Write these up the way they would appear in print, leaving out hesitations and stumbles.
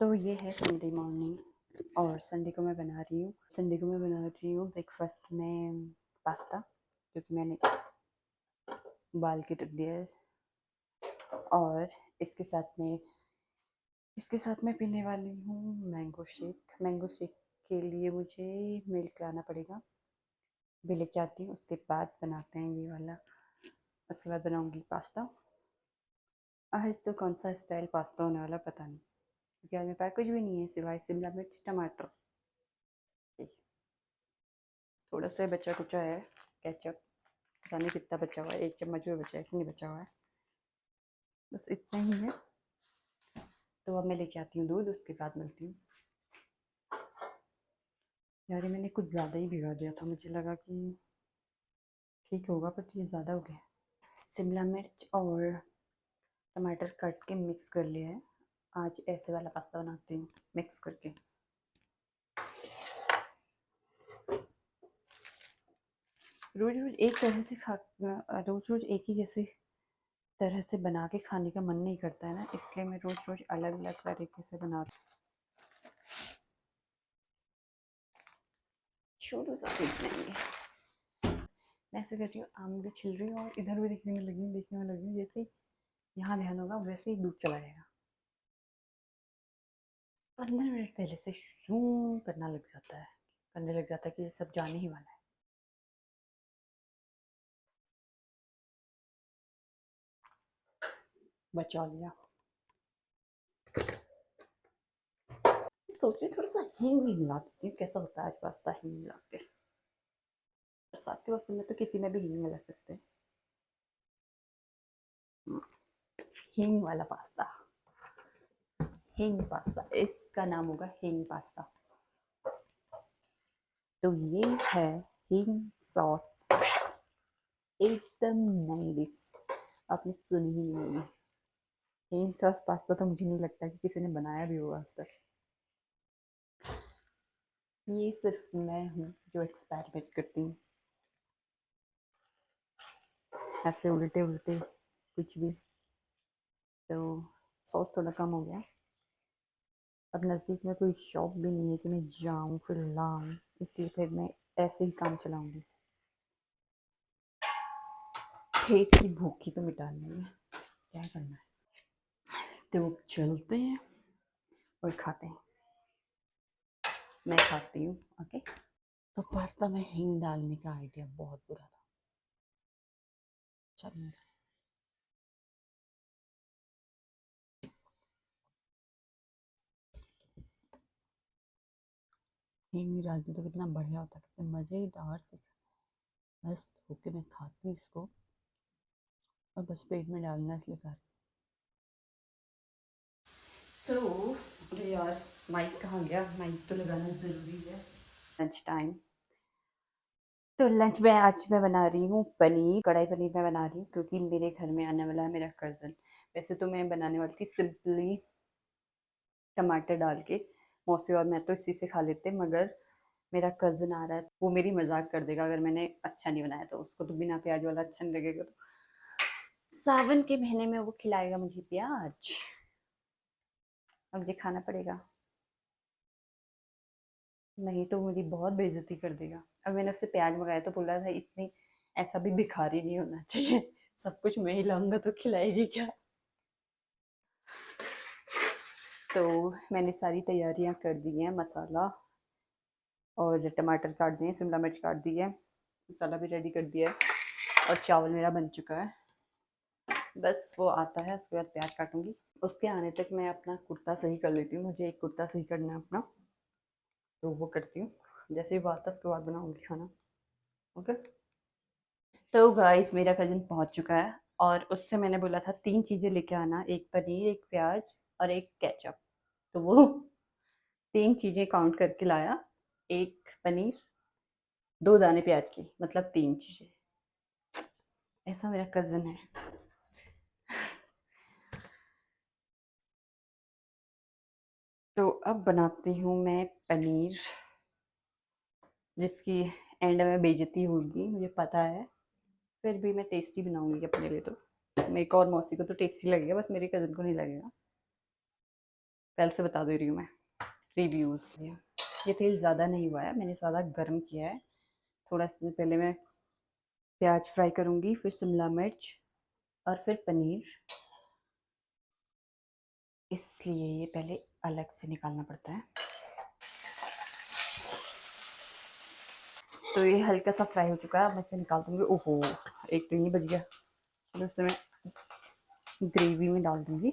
तो ये है संडे मॉर्निंग और संडे को मैं बना रही हूँ ब्रेकफास्ट में पास्ता, क्योंकि मैंने उबाल के रख दिया है। और इसके साथ में पीने वाली हूँ मैंगो शेक के लिए मुझे मिल्क लाना पड़ेगा, भी लेके आती हूँ। उसके बाद बनाते हैं ये वाला। उसके बाद बनाऊंगी पास्ता। आज तो कौन सा स्टाइल पास्ता होने वाला पता नहीं, क्योंकि आज मेरे पास कुछ भी नहीं है सिवाय शिमला मिर्च टमाटर। थोड़ा सा बचा कुचा है केचप, पता नहीं कितना बचा हुआ है, 1 चम्मच भी बचा है कि नहीं बचा हुआ है, बस इतना ही है। तो अब मैं लेके आती हूँ दूध, उसके बाद मिलती हूँ। यार ये मैंने कुछ ज़्यादा ही भिगा दिया था, मुझे लगा कि ठीक होगा, बट ये ज़्यादा हो गया। शिमला मिर्च और टमाटर काट के मिक्स कर लिया है। आज ऐसे वाला पास्ता बनाती हूँ मिक्स करके। रोज़ रोज़ एक तरह से रोज़ रोज़ एक ही जैसे तरह से बना के खाने का मन नहीं करता है ना, इसलिए मैं रोज़ रोज़ अलग अलग तरीके से बनाती हूँ। शुरू से ठीक नहीं है। मैं ऐसे कर रही हूँ, आम भी छिल रही हूँ और इधर भी देखने में लगी हूँ। जैसे ही यहाँ ध्यान होगा वैसे ही दूध चला जाएगा। 15 मिनट पहले से शुरू करने लग जाता है कि ये सब जाने ही वाला है। बचा लिया। सोच रही थोड़ा सा हींग भी मिला देती हूँ, कैसा होता है आज पास्ता हींग मिला के। बरसात के मौसम में तो किसी में भी हींग मिला सकते हैं। हींग वाला पास्ता, हींग पास्ता, इसका नाम होगा हींग पास्ता। तो ये है हींग सॉस, एकदम नई डिश, आपने सुनी ही नहीं होगी। हींग सॉस पास्ता तो मुझे नहीं लगता कि किसी ने बनाया भी होगा आज तक। ये सिर्फ मैं हूँ जो एक्सपेरिमेंट करती हूँ, ऐसे उल्टे उल्टे कुछ भी। तो सॉस थोड़ा कम हो गया। अब नज़दीक में कोई शॉप भी नहीं है कि मैं जाऊँ फिर लाऊं, इसलिए फिर मैं ऐसे ही काम चलाऊंगी। पेट की भूखी तो मिटानी है, क्या करना है। तो चलते हैं और खाते हैं। मैं खाती हूँ। ओके। तो पास्ता में हींग डालने का आइडिया बहुत बुरा था। चल, हींग नहीं डालती तो कितना बढ़िया होता, कितने मज़ेदार से मस्त होके मैं खाती इसको। और बस पेट में डालना है इसलिए सारा। तो अरे यार, माइक कहाँ गया? माइक तो लगाना ज़रूरी है। Lunch time. तो लंच में आज मैं बना रही हूँ पनीर, कढ़ाई पनीर मैं बना रही हूँ, क्योंकि मेरे घर में आने वाला है मेरा कज़न। वैसे तो मैं बनाने वाली थी सिंपली टमाटर डाल के, मौसी और मैं तो इसी से खा लेते, मगर मेरा कज़न आ रहा है, वो मेरी मजाक कर देगा अगर मैंने अच्छा नहीं बनाया तो। उसको तो बिना प्याज वाला अच्छा नहीं लगेगा, तो सावन के महीने में वो खिलाएगा मुझे प्याज। अब मुझे खाना पड़ेगा, नहीं तो मुझे बहुत बेइज्जती कर देगा। अब मैंने उससे प्याज मंगाया तो बोला था इतनी ऐसा भी भिखारी नहीं होना चाहिए, सब कुछ मैं ही लाऊंगा तो खिलाएगी क्या। तो मैंने सारी तैयारियां कर दी हैं, मसाला और टमाटर काट दिए, शिमला मिर्च काट दी है, मसाला भी रेडी कर दिया है और चावल मेरा बन चुका है। बस वो आता है उसके बाद प्याज काटूंगी। उसके आने तक मैं अपना कुर्ता सही कर लेती हूँ, मुझे एक कुर्ता सही करना है अपना, तो वो करती हूँ। जैसे ही वो आता है उसके बाद बनाऊंगी खाना। ओके। तो गाइस मेरा कज़न पहुंच चुका है और उससे मैंने बोला था 3 चीज़ें लेके आना, एक पनीर, एक प्याज और एक केचप। तो वो 3 चीज़ें काउंट करके लाया, एक पनीर, 2 दाने प्याज की, मतलब 3 चीज़ें। ऐसा मेरा कज़न है। तो अब बनाती हूँ मैं पनीर, जिसकी एंड में बेइज्जती होगी मुझे पता है, फिर भी मैं टेस्टी बनाऊंगी अपने लिए। तो मेरे को और मौसी को तो टेस्टी लगेगा, बस मेरे कज़न को नहीं लगेगा। पहले से बता दे रही हूँ मैं रिव्यूज़। ये तेल ज़्यादा नहीं हुआ है, मैंने ज़्यादा गर्म किया है। थोड़ा इसमें पहले मैं प्याज फ्राई करूँगी, फिर शिमला मिर्च और फिर पनीर, इसलिए ये पहले अलग से निकालना पड़ता है। तो ये हल्का सा फ्राई हो चुका है, अब मैं इसे निकाल दूँगी। ओहो, एक तो ये बच गया। फिर इसे मैं ग्रेवी में डाल दूँगी।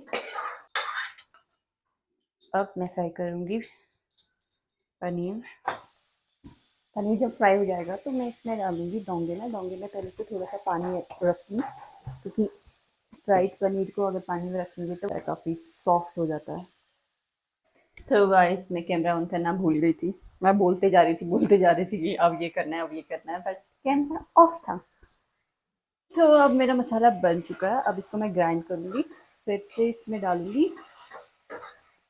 अब मैं फ्राई करूँगी पनीर। पनीर जब फ्राई हो जाएगा तो मैं इसमें डालूँगी डोंगे में। डोंगे में पहले से थोड़ा सा पानी रखूँगी, क्योंकि फ्राइड पनीर को अगर पानी में रखेंगे तो काफ़ी सॉफ्ट हो जाता है। तो गाइस, मैं कैमरा ऑन करना भूल गई थी। मैं बोलते जा रही थी कि अब ये करना है, अब ये करना है, बट कैमरा ऑफ था। तो अब मेरा मसाला बन चुका है। अब इसको मैं ग्राइंड करूँगी, फिर से इसमें डालूँगी,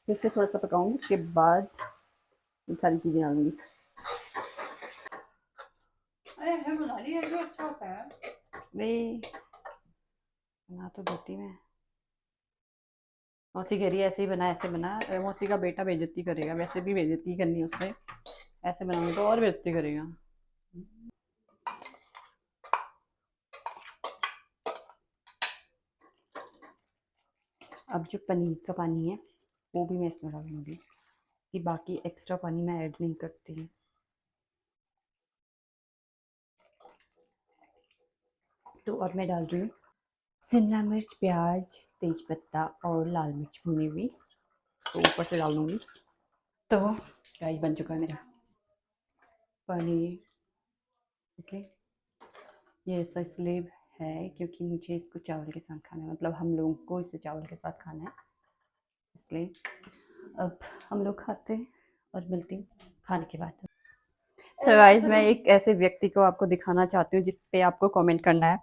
फिर से थोड़ा सा पकाऊँगी, उसके बाद सारी चीज़ें डालूँगी। अरे बना रही है, जो अच्छा होता है वे बना तो देती मैं। मौसी कह रही है ऐसे ही बना, ऐसे बना। मौसी का बेटा बेइज्जती करेगा, वैसे भी बेइज्जती करनी है उसने, ऐसे बनाऊंगी तो और बेइज्जती करेगा। अब जो पनीर का पानी है वो भी मैं इसमें डालूंगी, कि बाकी एक्स्ट्रा पानी मैं ऐड नहीं करती। तो अब मैं डाल रही हूँ शिमला मिर्च, प्याज, तेज पत्ता और लाल मिर्च भुनी हुई, उसको ऊपर से डाल दूँगी। तो गाइस, बन चुका है मेरा पनीर। ओके, ये ऐसा इसलिए है क्योंकि मुझे इसको चावल के साथ खाना है, मतलब हम लोगों को इसे चावल के साथ खाना है, इसलिए अब हम लोग खाते हैं और मिलती हूँ खाने के बाद। तो गाइस, मैं एक ऐसे व्यक्ति को आपको दिखाना चाहती हूँ जिस पे आपको कमेंट करना है।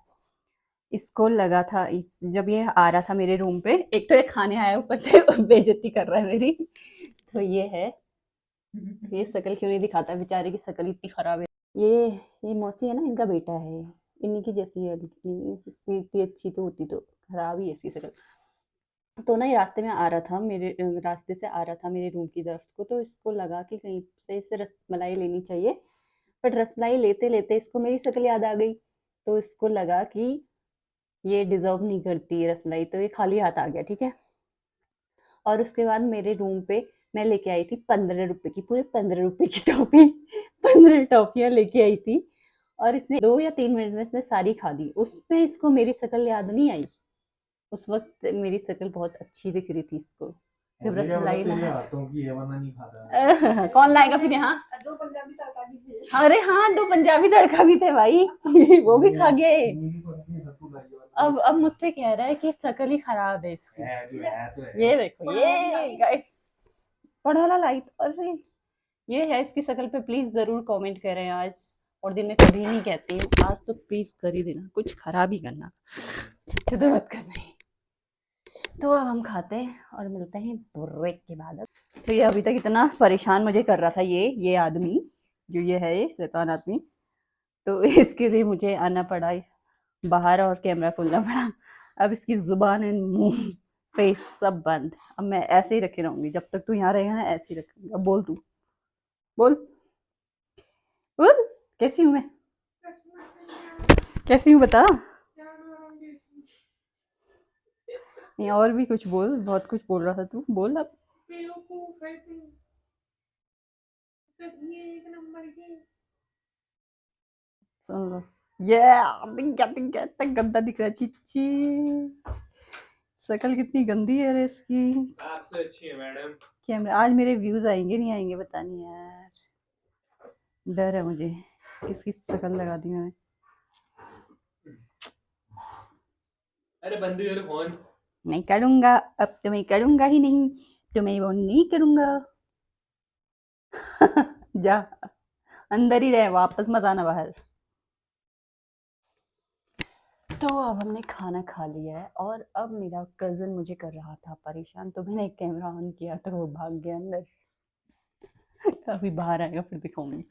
इसको लगा था जब ये आ रहा था मेरे रूम पे, एक तो ये खाने आया, ऊपर से बेइज्जती कर रहा है मेरी। तो ये है, ये शक्ल क्यों नहीं दिखाता, बेचारे की शक्ल इतनी खराब है। ये मौसी है ना, इनका बेटा है, इन्हीं की जैसी है, इतनी अच्छी तो होती तो खराब ही है इसकी शक्ल। तो ना ये रास्ते में आ रहा था, मेरे रास्ते से आ रहा था मेरे रूम की तरफ को, तो इसको लगा कि कहीं से इसे रसमलाई लेनी चाहिए, बट रसमलाई लेते लेते इसको मेरी शक्ल याद आ गई, तो इसको लगा कि ये डिजर्व नहीं करती है रसमलाई, तो ये खाली हाथ आ गया, ठीक है। और उसके बाद मेरे रूम पे मैं लेके आई थी 15 रुपए की, पूरे 15 रुपए की टॉफी 15 टॉफियां लेके आई थी, और इसने 2 या 3 मिनट में इसने सारी खा दी। उसमें इसको मेरी शक्ल याद नहीं आई। उस वक्त मेरी शक्ल बहुत अच्छी दिख रही थी इसको, जब रसमलाई लाया। हाथों की है, वरना नहीं खाता। कौन लाएगा फिर यहाँ? 2 पंजाबी तड़का भी थे। अरे हाँ, 2 पंजाबी तड़का भी थे भाई। वो भी खा गए। अब मुझसे कह रहा है कि शक्ल ही खराब है इसकी। ये देखो, ये गाइस, पढ़ा लाइट, अरे ये है इसकी शक्ल पे। प्लीज जरूर कमेंट करें आज, और दिन में कभी नहीं कहती हूँ, आज तो प्लीज कर ही देना, कुछ खराब ही करना, तो मत करना। तो अब हम खाते हैं और मिलते हैं ब्रेक के बाद। तो ये अभी तक इतना परेशान मुझे कर रहा था, ये आदमी, जो ये है, ये शैतान आदमी, तो इसके लिए मुझे आना पड़ा बाहर और कैमरा खोलना पड़ा। अब इसकी जुबान एंड मुंह, फेस सब बंद। अब मैं ऐसे ही रखे रहूंगी जब तक तू यहाँ रहेगा ना, ऐसे ही रखूंगी। अब बोल, तू बोल बोल, कैसी हूँ मैं, कैसी हूँ बता। नहीं, और भी कुछ बोल, बहुत कुछ बोल रहा था तू, बोल अब। सुन लो, ये तक गंदा दिख रहा है, चिच्ची शक्ल कितनी गंदी है रे इसकी। आपसे अच्छी है मैडम। कैमरा, आज मेरे व्यूज आएंगे नहीं आएंगे पता नहीं यार, डर है मुझे, किसकी शक्ल लगा दी मैंने। अरे बंद कर फोन। नहीं करूंगा, अब तो मैं करूंगा ही नहीं, तो मैं वो नहीं करूंगा। जा, अंदर ही रहे, वापस मत आना बाहर। तो अब हमने खाना खा लिया है, और अब मेरा कज़न मुझे कर रहा था परेशान, तो मैंने कैमरा ऑन किया तो वो भाग गया अंदर। अभी बाहर आएगा फिर दिखाऊंगी।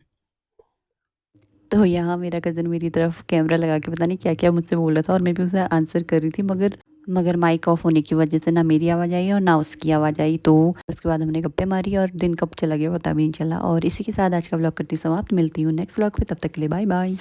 तो यहाँ मेरा कज़न मेरी तरफ कैमरा लगा के पता नहीं क्या क्या मुझसे बोल रहा था, और मैं भी उसे आंसर कर रही थी, मगर मगर माइक ऑफ होने की वजह से ना मेरी आवाज़ आई और ना उसकी आवाज़ आई। तो उसके बाद हमने गप्पे मारी और दिन कब चला गया पता भी नहीं चला। और इसी के साथ आज का व्लॉग करती हूँ समाप्त। मिलती हूँ नेक्स्ट व्लॉग पे, तब तक के लिए बाय बाय।